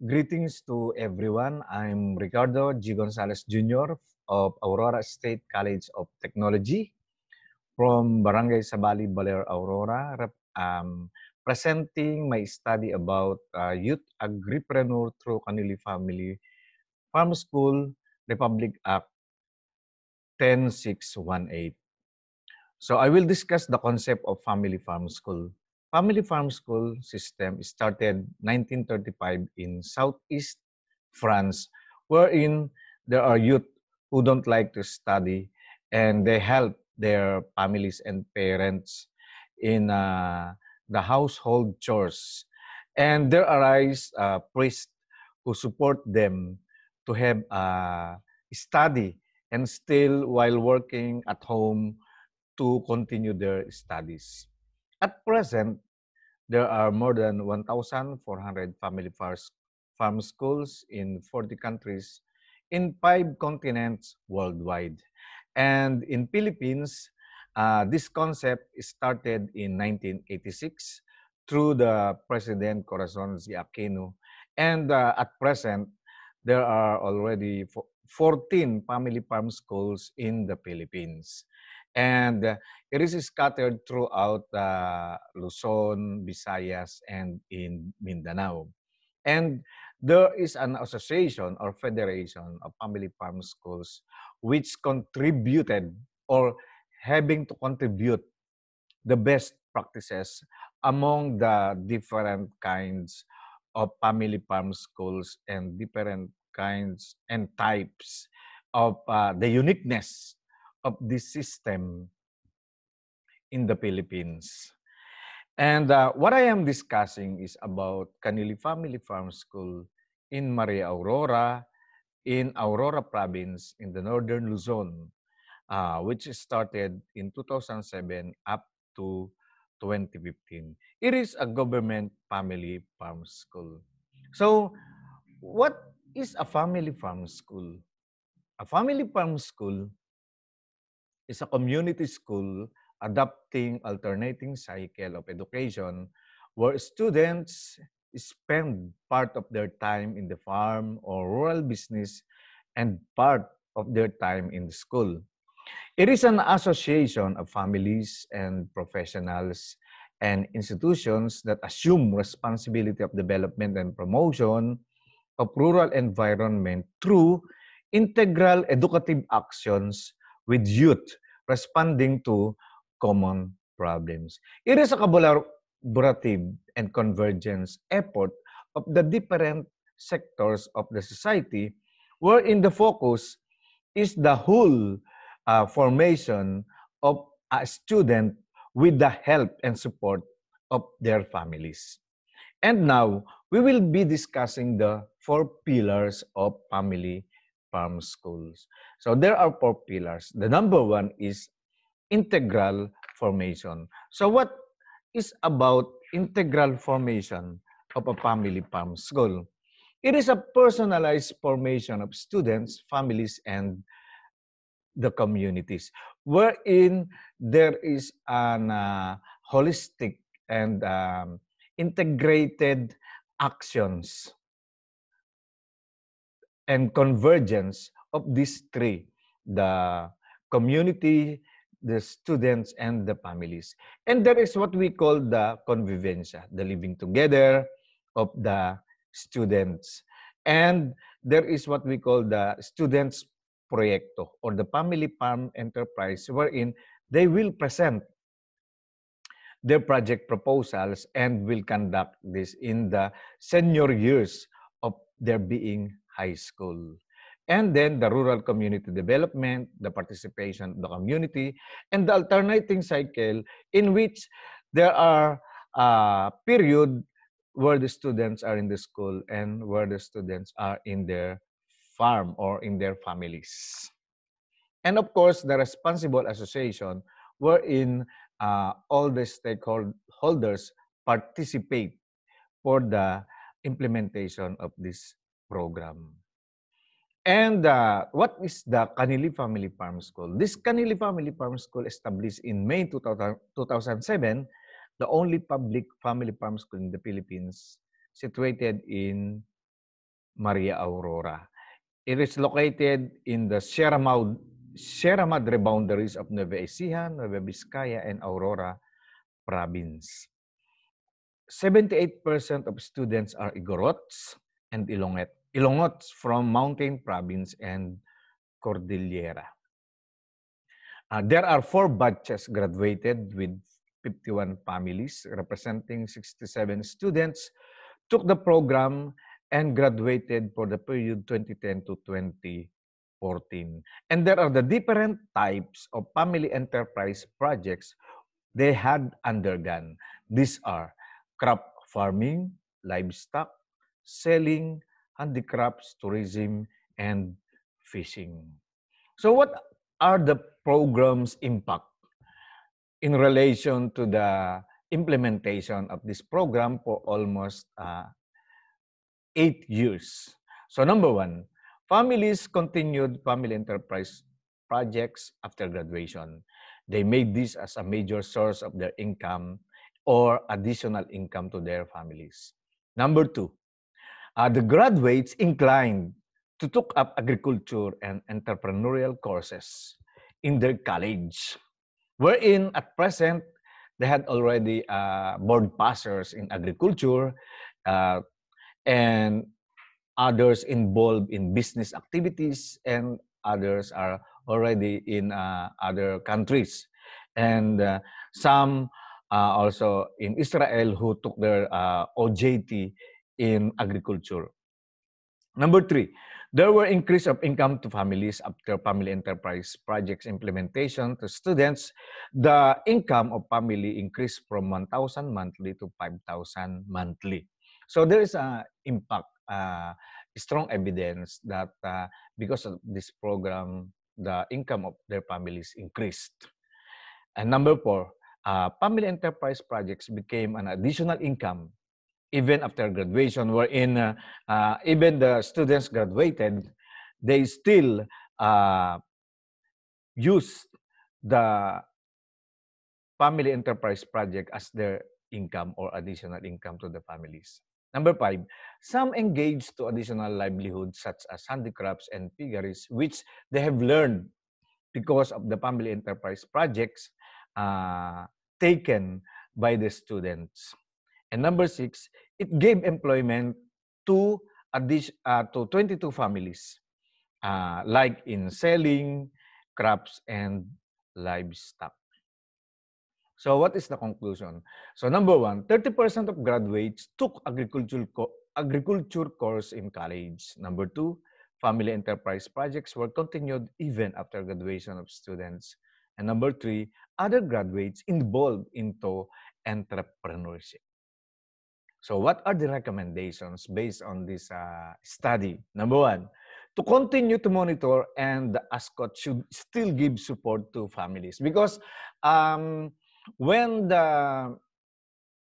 Greetings to everyone. I'm Ricardo G. Gonzalez Jr. of Aurora State College of Technology from Barangay Sabali, Baler, Aurora, presenting my study about youth agripreneur through Kanili Family Farm School, Republic Act 10618. So I will discuss the concept of family farm school. Family farm school system started 1935 in Southeast France, wherein there are youth who don't like to study and they help their families and parents in the household chores. And there arise priests who support them to have study and still while working at home to continue their studies. At present, there are more than 1,400 family farm schools in 40 countries in 5 continents worldwide. And in Philippines, this concept started in 1986 through the President Corazon Z. Aquino. And at present, there are already 14 family farm schools in the Philippines. And it is scattered throughout Luzon, Visayas, and in Mindanao. And there is an association or federation of family farm schools which contributed or having to contribute the best practices among the different kinds of family farm schools and different kinds and types of the uniqueness of this system in the Philippines. And what I am discussing is about Kanili Family Farm School in Maria Aurora, in Aurora Province, in the northern Luzon, which started in 2007 up to 2015. It is a government family farm school. So, what is a family farm school? A family farm school is a community school adopting alternating cycle of education where students spend part of their time in the farm or rural business and part of their time in the school. It is an association of families and professionals and institutions that assume responsibility of development and promotion of rural environment through integral educative actions with youth responding to common problems. It is a collaborative and convergence effort of the different sectors of the society wherein the focus is the whole formation of a student with the help and support of their families. And now, we will be discussing the 4 pillars of family farm schools. So there are 4 pillars. The number one is integral formation. So what is about integral formation of a family farm school? It is a personalized formation of students, families, and the communities, wherein there is an holistic and integrated actions and convergence of these three, the community, the students, and the families. And there is what we call the convivencia, the living together of the students. And there is what we call the students proyecto or the family farm enterprise wherein they will present their project proposals and will conduct this in the senior years of their being high school. And then the rural community development, the participation of the community, and the alternating cycle in which there are period where the students are in the school and where the students are in their farm or in their families. And of course, the responsible association wherein all the stakeholders participate for the implementation of this program. And what is the Kanili Family Farm School? This Kanili Family Farm School established in May 2007, the only public family farm school in the Philippines situated in Maria Aurora. It is located in the Sierra Madre boundaries of Nueva Ecija, Nueva Vizcaya, and Aurora province. 78% of students are Igorots and Ilongots from Mountain Province and Cordillera. There are 4 batches graduated with 51 families representing 67 students took the program and graduated for the period 2010 to 2014. And there are the different types of family enterprise projects they had undergone. These are crop farming, livestock, selling, handicrafts, tourism, and fishing. So what are the program's impact in relation to the implementation of this program for almost 8 years? So number 1, families continued family enterprise projects after graduation. They made this as a major source of their income or additional income to their families. Number 2, the graduates inclined to took up agriculture and entrepreneurial courses in their college, wherein at present, they had already board passers in agriculture and others involved in business activities, and others are already in other countries. And some also in Israel who took their OJT in agriculture. Number 3, there were increase of income to families after family enterprise projects implementation to students. The income of family increased from 1,000 monthly to 5,000 monthly. So there is an impact, strong evidence that because of this program, the income of their families increased. And number 4, family enterprise projects became an additional income even after graduation, wherein even the students graduated, they still use the family enterprise project as their income or additional income to the families. Number 5, some engaged to additional livelihoods such as handicrafts and piggeries, which they have learned because of the family enterprise projects taken by the students. And number 6, it gave employment to 22 families, like in selling, crops, and livestock. So what is the conclusion? So number 1, 30% of graduates took agriculture course in college. Number 2, family enterprise projects were continued even after graduation of students. And number 3, other graduates involved into entrepreneurship. So what are the recommendations based on this study? Number 1, to continue to monitor, and the ASCOT should still give support to families, because when the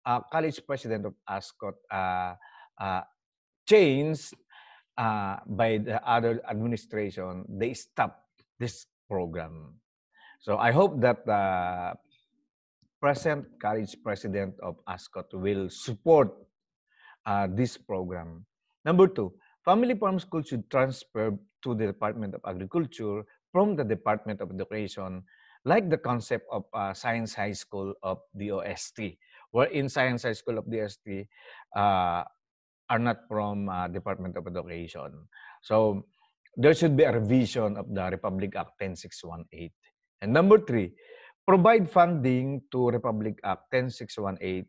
college president of ASCOT changed by the other administration, they stopped this program. So I hope that the present college president of ASCOT will support this program. Number 2, family farm schools should transfer to the Department of Agriculture from the Department of Education, like the concept of Science High School of the OST, wherein Science High School of the OST are not from Department of Education. So there should be a revision of the Republic Act 10618. And number 3, provide funding to Republic Act 10618,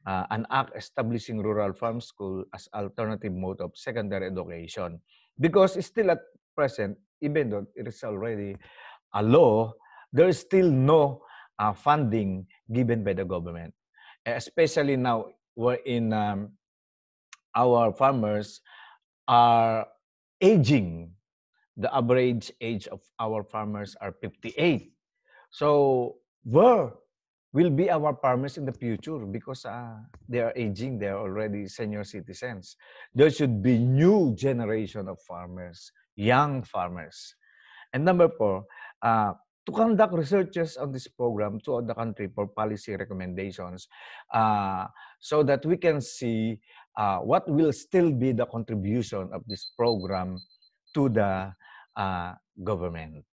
an act establishing rural farm school as alternative mode of secondary education. Because still at present, even though it is already a law, there is still no funding given by the government. Especially now, wherein our farmers are aging. The average age of our farmers are 58. So where will be our farmers in the future? Because they are aging, they are already senior citizens. There should be new generation of farmers, young farmers. And number 4, to conduct researches on this program throughout the country for policy recommendations, so that we can see what will still be the contribution of this program to the government.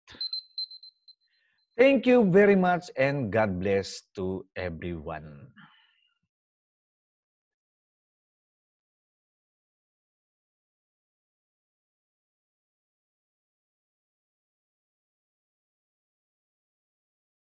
Thank you very much and God bless to everyone.